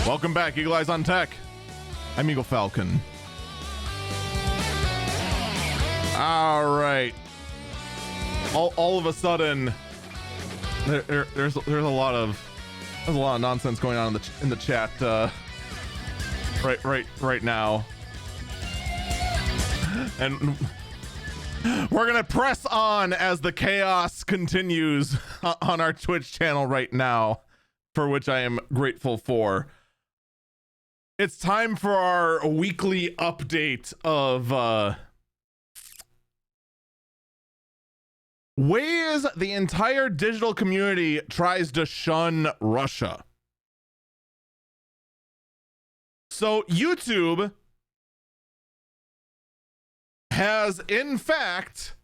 Welcome back, Eagle Eyes on Tech. I'm Eagle Falcon. All right. All of a sudden, there's a lot of nonsense going on in the chat right now, and we're gonna press on as the chaos continues on our Twitch channel right now, for which I am grateful for. It's time for our weekly update of ways the entire digital community tries to shun Russia. So YouTube has in fact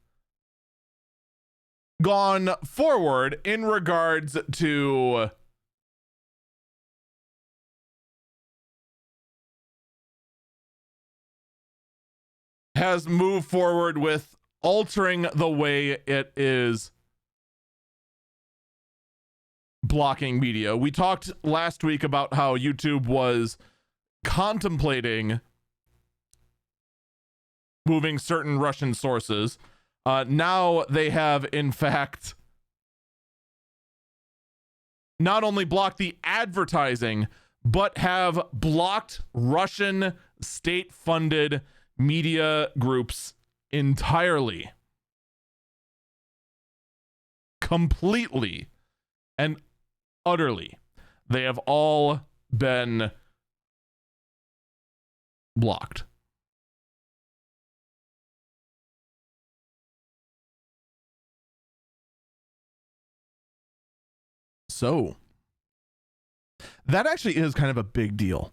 gone forward in regards to has moved forward with altering the way it is blocking media. We talked last week about how YouTube was contemplating moving certain Russian sources. Now they have, in fact, not only blocked the advertising, but have blocked Russian state-funded media groups entirely, completely and utterly. They have all been blocked. So that actually is kind of a big deal,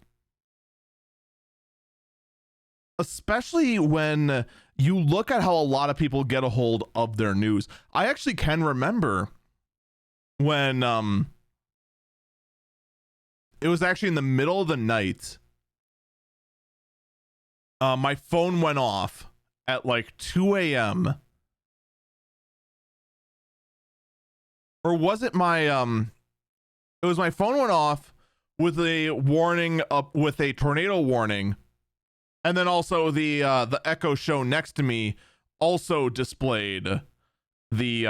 especially when you look at how a lot of people get a hold of their news. I actually can remember when it was actually in the middle of the night. My phone went off at like 2 a.m. Or was it my it was my phone went off with a warning with a tornado warning. And then also the Echo Show next to me also displayed the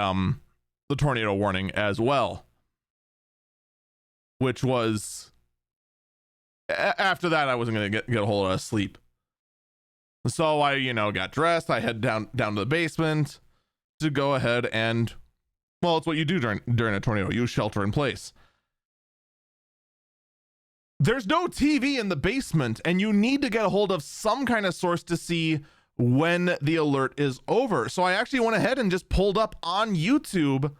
tornado warning as well, which was after that I wasn't gonna get a hold of sleep. So I got dressed. I head down to the basement to go ahead and, well, it's what you do during a tornado. You shelter in place. There's no TV in the basement, and you need to get a hold of some kind of source to see when the alert is over. So I actually went ahead and just pulled up on YouTube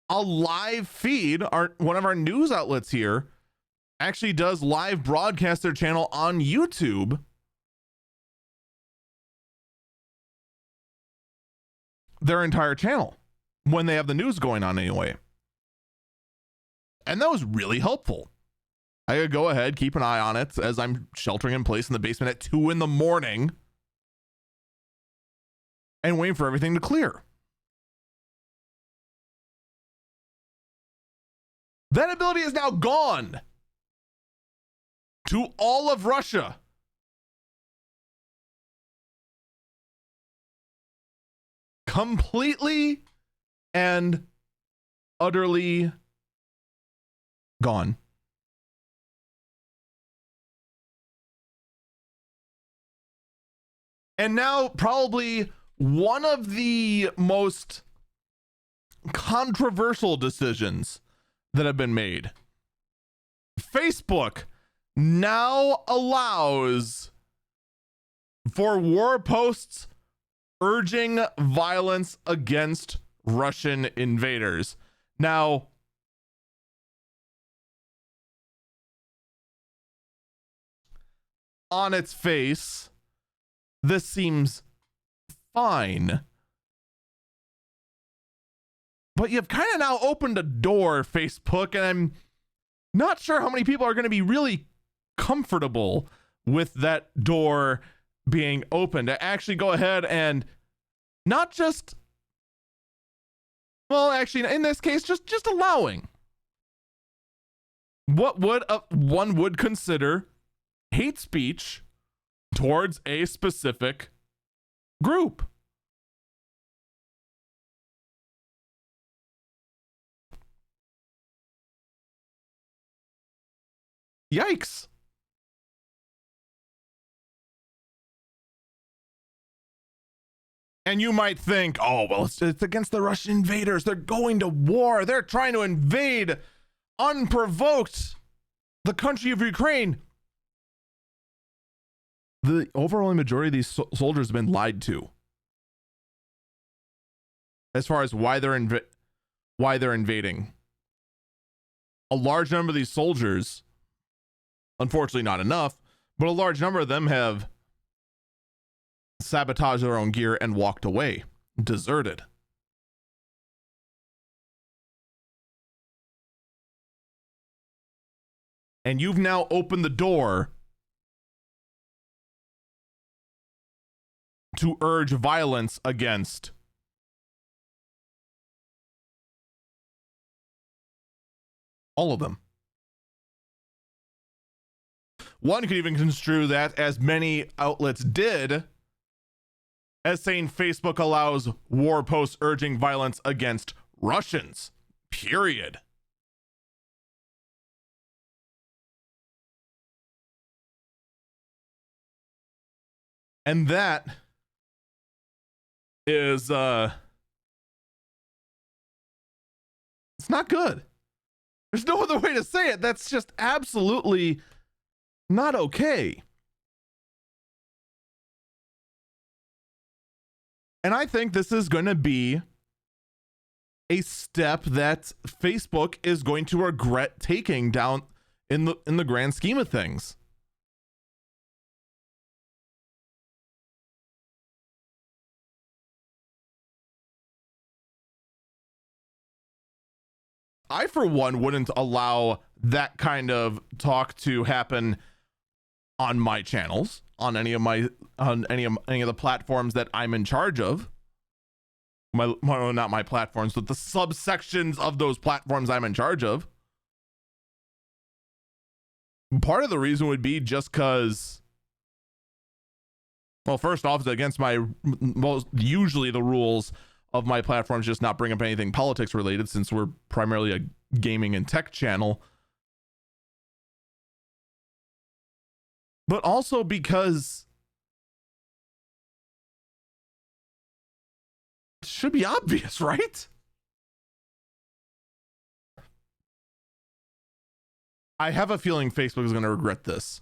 a live feed. One of our news outlets here actually does live broadcast their channel on YouTube. Their entire channel when they have the news going on anyway. And that was really helpful. I could go ahead, keep an eye on it as I'm sheltering in place in the basement at 2 a.m. and waiting for everything to clear. That ability is now gone to all of Russia. Completely and utterly gone. And now probably one of the most controversial decisions that have been made. Facebook now allows for war posts urging violence against Russian invaders. Now, on its face, this seems fine. But you've kind of now opened a door, Facebook, and I'm not sure how many people are going to be really comfortable with that door being open to actually go ahead and not just, well, actually, in this case, just allowing what would one would consider hate speech towards a specific group. Yikes. And you might think, oh, well, it's against the Russian invaders. They're going to war. They're trying to invade unprovoked the country of Ukraine. The overwhelming majority of these soldiers have been lied to as far as why they're invading. A large number of these soldiers, unfortunately not enough, but a large number of them have sabotaged their own gear and walked away, deserted. And you've now opened the door to urge violence against all of them. One could even construe that, as many outlets did, as saying Facebook allows war posts urging violence against Russians, period. And that is, it's not good. There's no other way to say it. That's just absolutely not okay. And I think this is going to be a step that Facebook is going to regret taking down in the grand scheme of things. I, for one, wouldn't allow that kind of talk to happen on my channels, on any of the platforms that I'm in charge of. Not my platforms, but the subsections of those platforms I'm in charge of. Part of the reason would be just because, well, first off, it's against usually the rules of my platforms, just not bring up anything politics related, since we're primarily a gaming and tech channel. But also because it should be obvious, right? I have a feeling Facebook is going to regret this.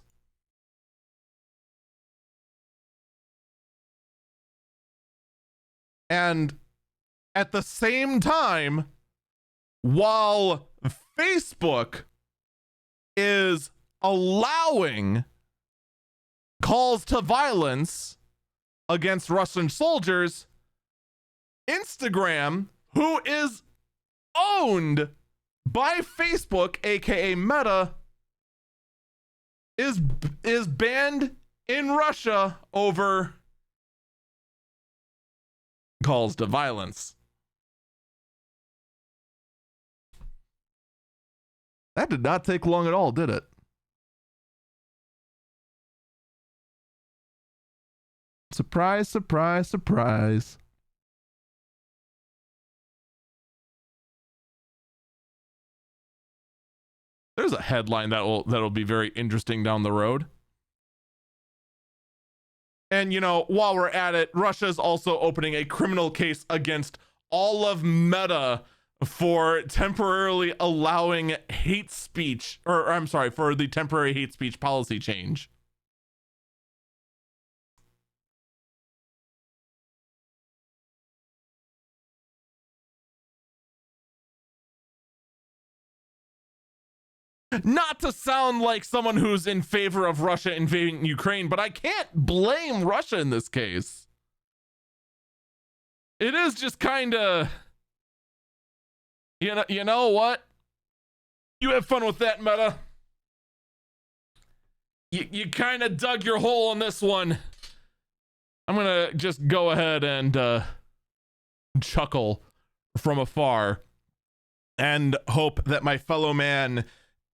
And at the same time, while Facebook is allowing calls to violence against Russian soldiers, Instagram, who is owned by Facebook, aka Meta, is banned in Russia over calls to violence. That did not take long at all, did it? Surprise, surprise, surprise. There's a headline that'll be very interesting down the road. And, you know, while we're at it, Russia's also opening a criminal case against all of Meta for temporarily allowing hate speech, or I'm sorry, for the temporary hate speech policy change. Not to sound like someone who's in favor of Russia invading Ukraine, but I can't blame Russia in this case. It is just kind of, you know what? You have fun with that, Meta. You kind of dug your hole on this one. I'm gonna just go ahead and chuckle from afar and hope that my fellow man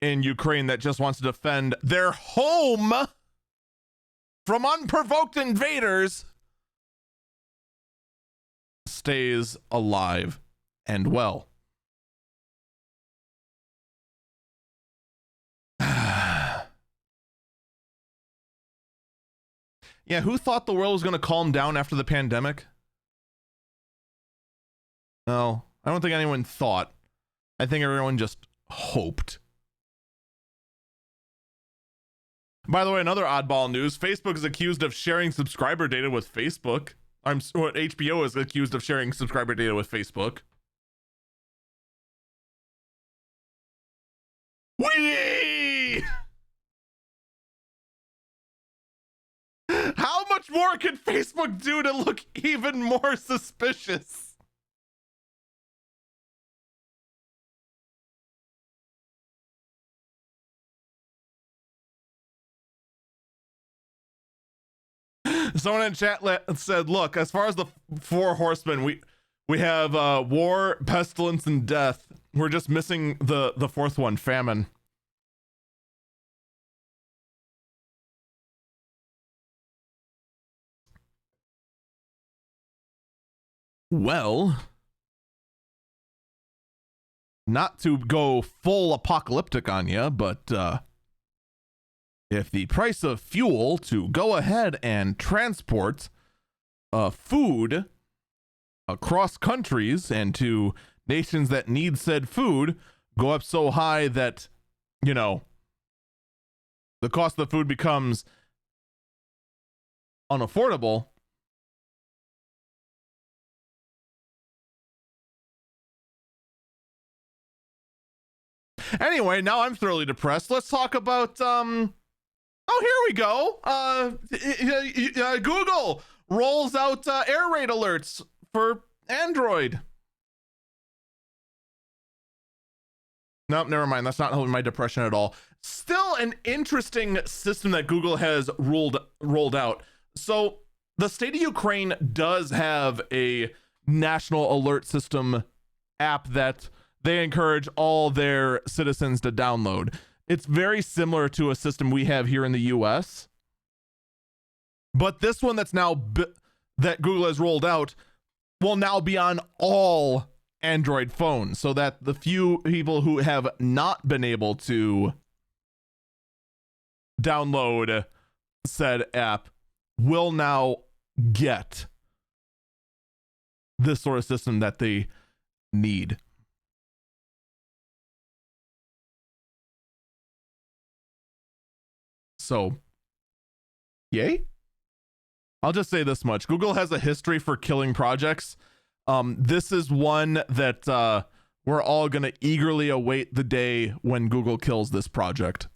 in Ukraine that just wants to defend their home from unprovoked invaders stays alive and well. Yeah, who thought the world was going to calm down after the pandemic? No, I don't think anyone thought. I think everyone just hoped. By the way, another oddball news, Facebook is accused of sharing subscriber data with Facebook. HBO is accused of sharing subscriber data with Facebook. Whee! How much more can Facebook do to look even more suspicious? Someone in chat said, look, as far as the four horsemen, we have war, pestilence, and death. We're just missing the fourth one, famine. Well, not to go full apocalyptic on you, but if the price of fuel to go ahead and transport food across countries and to nations that need said food go up so high that, you know, the cost of the food becomes unaffordable, anyway, now I'm thoroughly depressed. Let's talk about oh, here we go. Google rolls out air raid alerts for Android. Nope, never mind. That's not helping my depression at all. Still an interesting system that Google has rolled out. So the state of Ukraine does have a national alert system app that they encourage all their citizens to download. It's very similar to a system we have here in the US. But this one that's now that Google has rolled out will now be on all Android phones, so that the few people who have not been able to download said app will now get this sort of system that they need. So, yay? I'll just say this much. Google has a history for killing projects. This is one that we're all going to eagerly await the day when Google kills this project.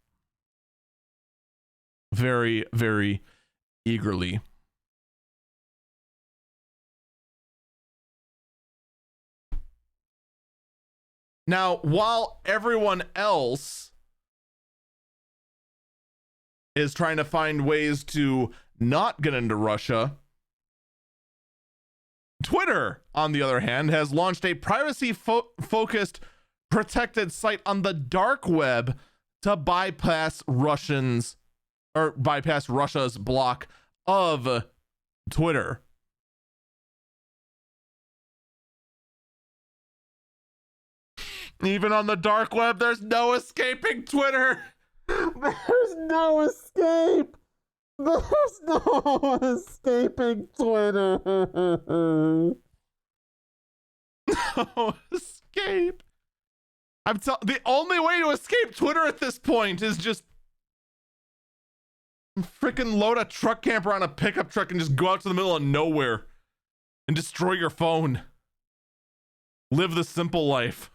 Very, very eagerly. Now, while everyone else is trying to find ways to not get into Russia, Twitter, on the other hand, has launched a privacy-focused protected site on the dark web to bypass Russia's block of Twitter. Even on the dark web, there's no escaping Twitter. There's no escape. There's no escaping Twitter. No escape. The only way to escape Twitter at this point is just freaking load a truck camper on a pickup truck and just go out to the middle of nowhere and destroy your phone. Live the simple life.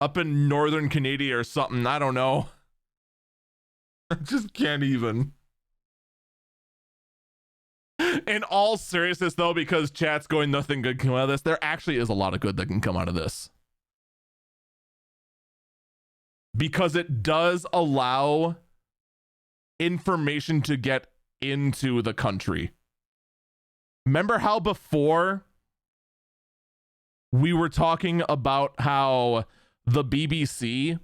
Up in northern Canada or something, I don't know. I just can't even. In all seriousness, though, because chat's going nothing good can come out of this, there actually is a lot of good that can come out of this. Because it does allow information to get into the country. Remember how before we were talking about how the BBC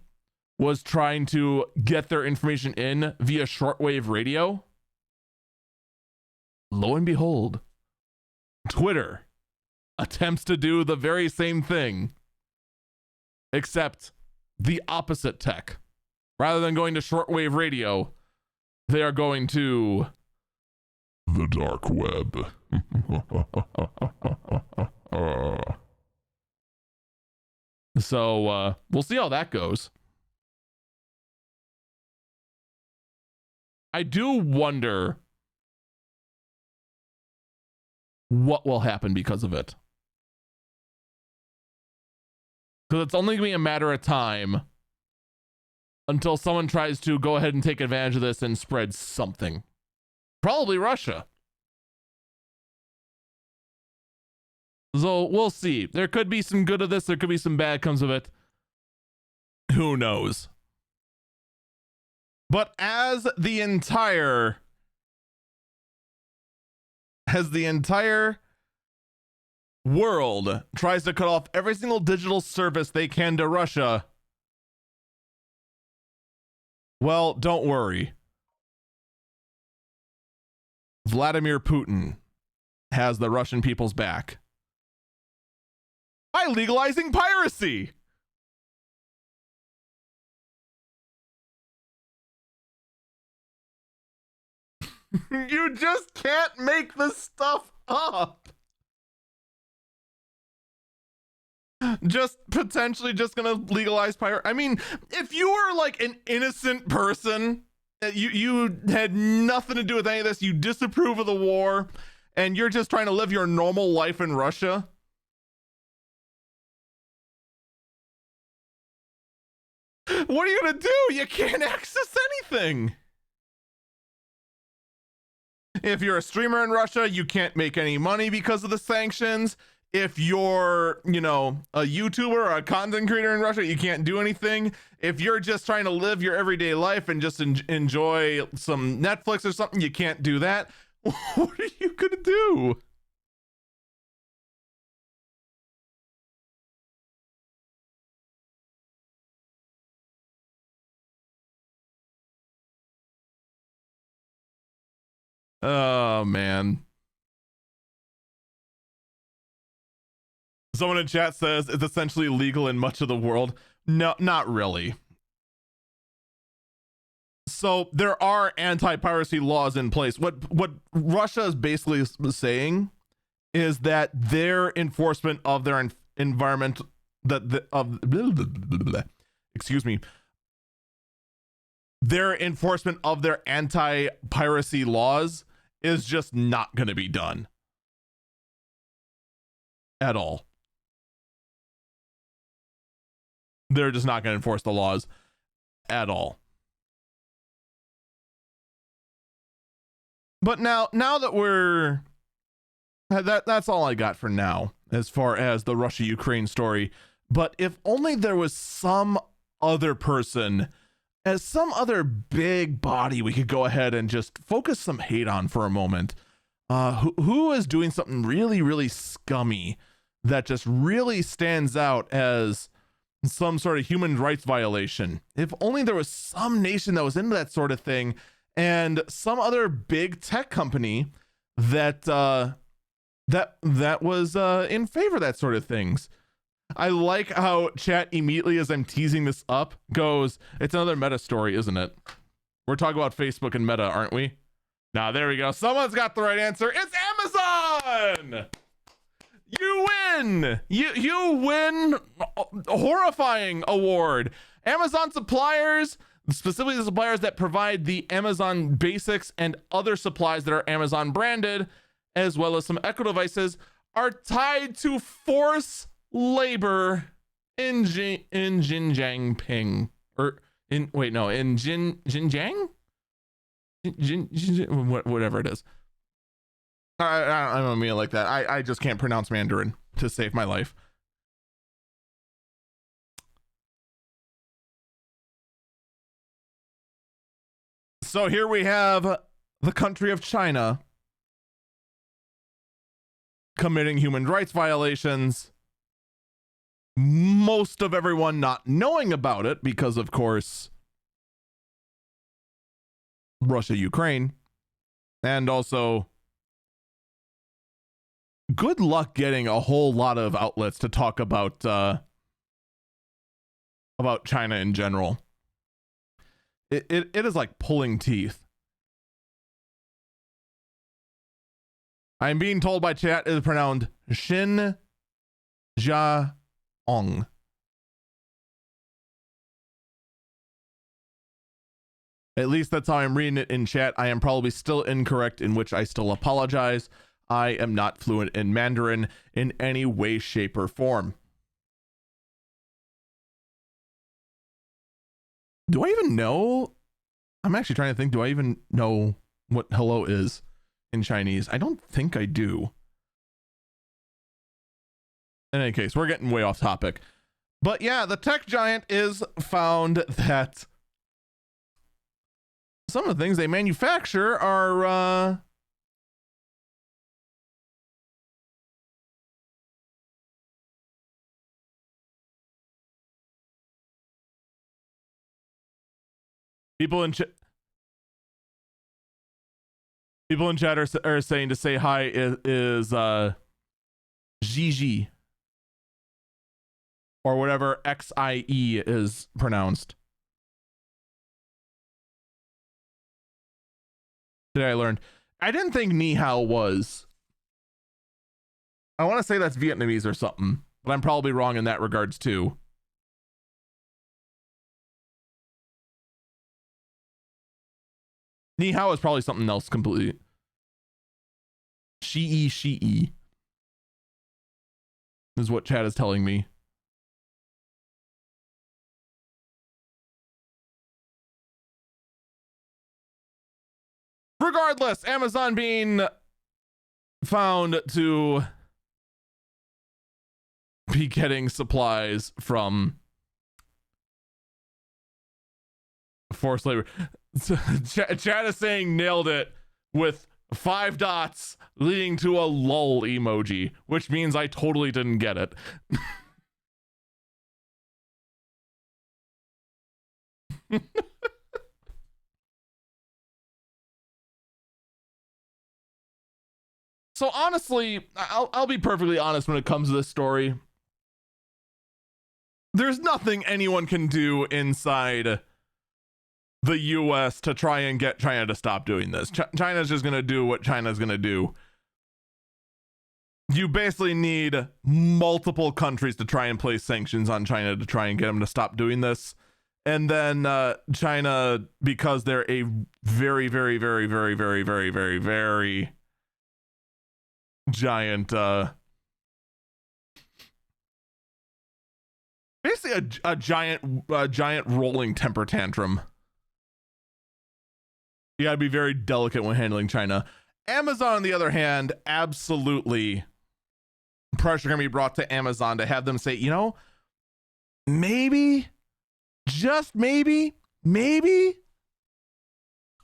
was trying to get their information in via shortwave radio, lo and behold, Twitter attempts to do the very same thing, except the opposite tech. Rather than going to shortwave radio, they are going to the dark web. So we'll see how that goes. I do wonder what will happen because of it. Because it's only going to be a matter of time until someone tries to go ahead and take advantage of this and spread something. Probably Russia. So we'll see. There could be some good of this. There could be some bad comes of it. Who knows? But as the entire world tries to cut off every single digital service they can to Russia, well, don't worry. Vladimir Putin has the Russian people's back by legalizing piracy. You just can't make this stuff up. Just potentially just gonna legalize piracy. I mean, if you were like an innocent person, you had nothing to do with any of this, you disapprove of the war, and you're just trying to live your normal life in Russia, what are you gonna do? You can't access anything. If you're a streamer in Russia, you can't make any money because of the sanctions. If you're, a YouTuber or a content creator in Russia, you can't do anything. If you're just trying to live your everyday life and just enjoy some Netflix or something, you can't do that. What are you gonna do? Oh, man. Someone in chat says it's essentially legal in much of the world. No, not really. So there are anti-piracy laws in place. What Russia is basically saying is that their enforcement of their environment, their enforcement of their anti-piracy laws is just not going to be done at all. They're just not going to enforce the laws at all. But now that that's all I got for now as far as the Russia-Ukraine story. But if only there was some other person, as some other big body we could go ahead and just focus some hate on for a moment, who is doing something really, really scummy that just really stands out as some sort of human rights violation. If only there was some nation that was into that sort of thing, and some other big tech company that was in favor of that sort of things. I like how chat immediately, as I'm teasing this up, goes, it's another Meta story, isn't it? We're talking about Facebook and Meta, aren't we? Now, there we go. Someone's got the right answer. It's Amazon! You win! You win a horrifying award. Amazon suppliers, specifically the suppliers that provide the Amazon Basics and other supplies that are Amazon branded, as well as some Echo devices, are tied to forced labor in Xinjiang, in Xinjiang? Whatever it is. I don't mean it like that. I just can't pronounce Mandarin to save my life. So here we have the country of China committing human rights violations most of everyone not knowing about it because, of course, Russia, Ukraine, and also good luck getting a whole lot of outlets to talk about China in general. It is like pulling teeth. I'm being told by chat it is pronounced Shin Ja Ong. At least that's how I'm reading it in chat. I am probably still incorrect, in which I still apologize. I am not fluent in Mandarin in any way, shape, or form. Do I even know? I'm actually trying to think. Do I even know what hello is in Chinese? I don't think I do. In any case, we're getting way off topic. But yeah, the tech giant is found that some of the things they manufacture are people in chat are saying to say hi is Gigi or whatever XIE is pronounced. Today I learned. I didn't think Ni Hao was. I want to say that's Vietnamese or something, but I'm probably wrong in that regards too. Ni Hao is probably something else completely. She is what chat is telling me. Regardless, Amazon being found to be getting supplies from forced labor. Chat is saying nailed it with 5 dots leading to a lol emoji, which means I totally didn't get it. So honestly, I'll be perfectly honest when it comes to this story. There's nothing anyone can do inside the US to try and get China to stop doing this. China's just going to do what China's going to do. You basically need multiple countries to try and place sanctions on China to try and get them to stop doing this. And then China, because they're a very, very, very, very, very, very, very, very giant basically a giant rolling temper tantrum. You gotta be very delicate when handling China. Amazon, on the other hand, absolutely pressure gonna be brought to Amazon to have them say, you know, maybe, just maybe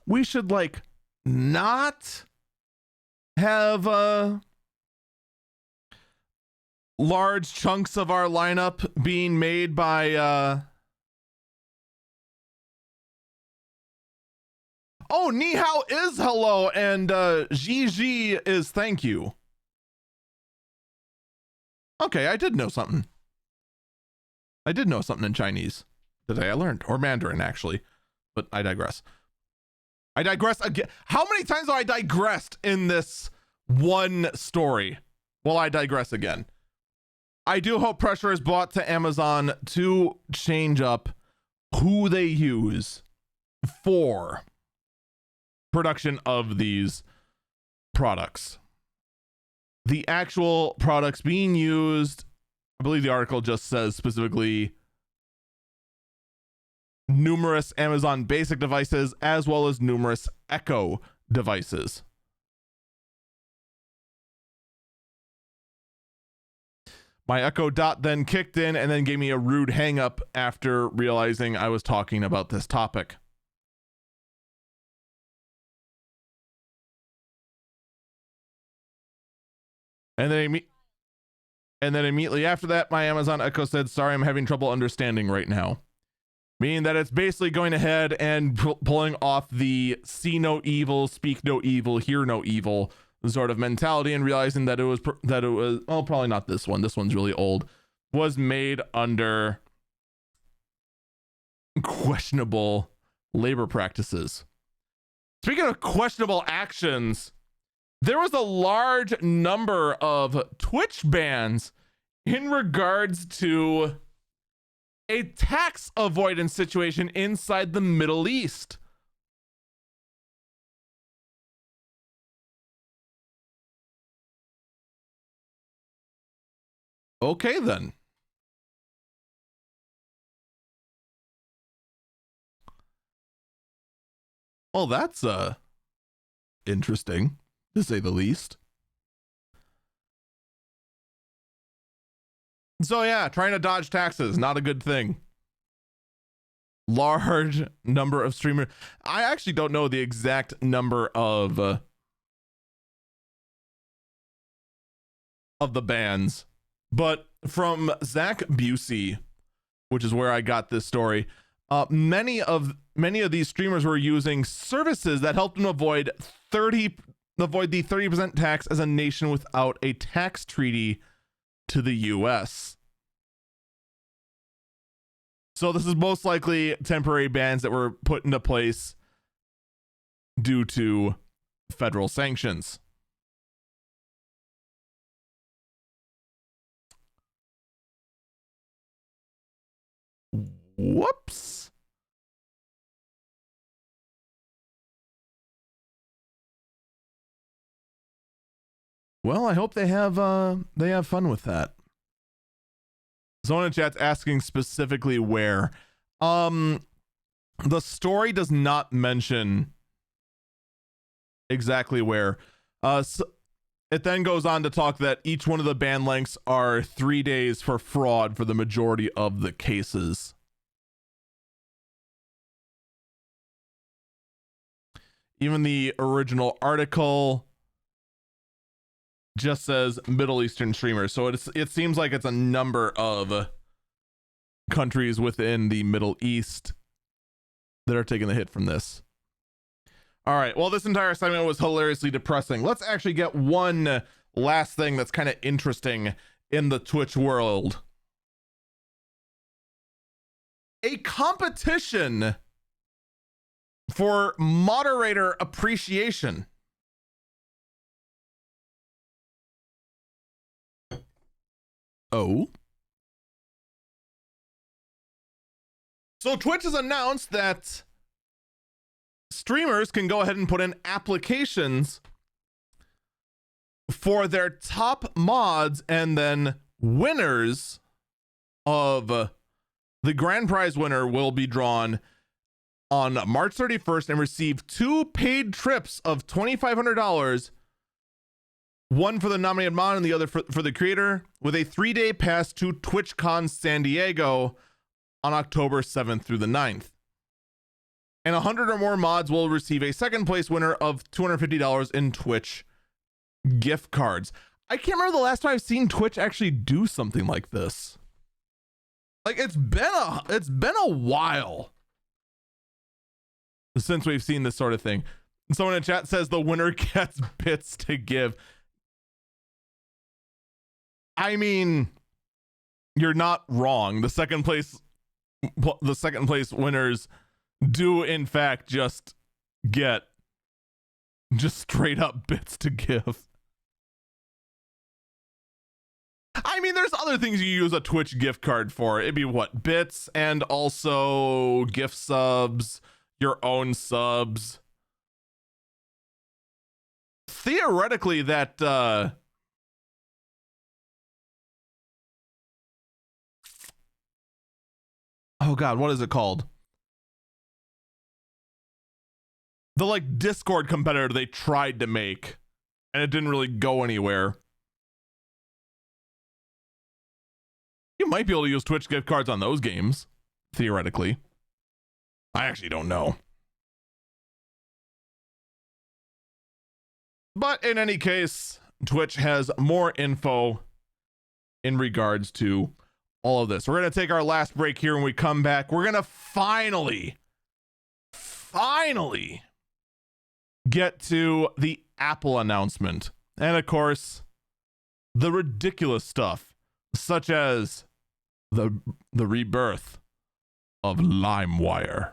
we should like not have large chunks of our lineup being made by oh, Ni Hao is hello and Gigi is thank you. Okay, I did know something. I did know something in Chinese today. I learned, or Mandarin actually, but I digress. I digress again. How many times have I digressed in this one story? Well, I digress again. I do hope pressure is brought to Amazon to change up who they use for production of these products. The actual products being used, I believe the article just says specifically numerous Amazon basic devices as well as numerous Echo devices. My Echo Dot then kicked in and then gave me a rude hang up after realizing I was talking about this topic. And And then immediately after that, my Amazon Echo said, sorry, I'm having trouble understanding right now. Meaning that it's basically going ahead and pulling off the see no evil, speak no evil, hear no evil sort of mentality, and realizing that it was well, probably not this one. This one's really old. Was made under questionable labor practices. Speaking of questionable actions, there was a large number of Twitch bans in regards to a tax avoidance situation inside the Middle East. Okay, then. Well, that's interesting, to say the least. So yeah, trying to dodge taxes, not a good thing. Large number of streamers. I actually don't know the exact number of the bans, but from Zach Busey, which is where I got this story, many of these streamers were using services that helped them avoid the 30% tax as a nation without a tax treaty to the US. So this is most likely temporary bans that were put into place due to federal sanctions. Whoops. Well, I hope they have fun with that. Someone in chat's asking specifically where. The story does not mention exactly where. So it then goes on to talk that each one of the ban lengths are 3 days for fraud for the majority of the cases. Even the original article just says Middle Eastern streamers. So it seems like it's a number of countries within the Middle East that are taking the hit from this. All right. Well, this entire segment was hilariously depressing. Let's actually get one last thing that's kind of interesting in the Twitch world. A competition for moderator appreciation. Oh. So Twitch has announced that streamers can go ahead and put in applications for their top mods, and then winners of the grand prize winner will be drawn on March 31st and receive 2 paid trips of $2,500, one for the nominated mod and the other for the creator, with a 3-day pass to TwitchCon San Diego on October 7th through the 9th. And 100 or more mods will receive a second place winner of $250 in Twitch gift cards. I can't remember the last time I've seen Twitch actually do something like this. Like it's been a while since we've seen this sort of thing. Someone in chat says the winner gets bits to give. I mean, you're not wrong. The second place winners do in fact just get straight up bits to give. I mean, there's other things you use a Twitch gift card for. It'd be what? Bits, and also gift subs, your own subs. Theoretically, that oh god, what is it called? The like Discord competitor they tried to make, and it didn't really go anywhere. You might be able to use Twitch gift cards on those games, theoretically. I actually don't know. But in any case, Twitch has more info in regards to all of this. We're going to take our last break here. When we come back, we're going to finally get to the Apple announcement. And of course, the ridiculous stuff, such as the rebirth of LimeWire.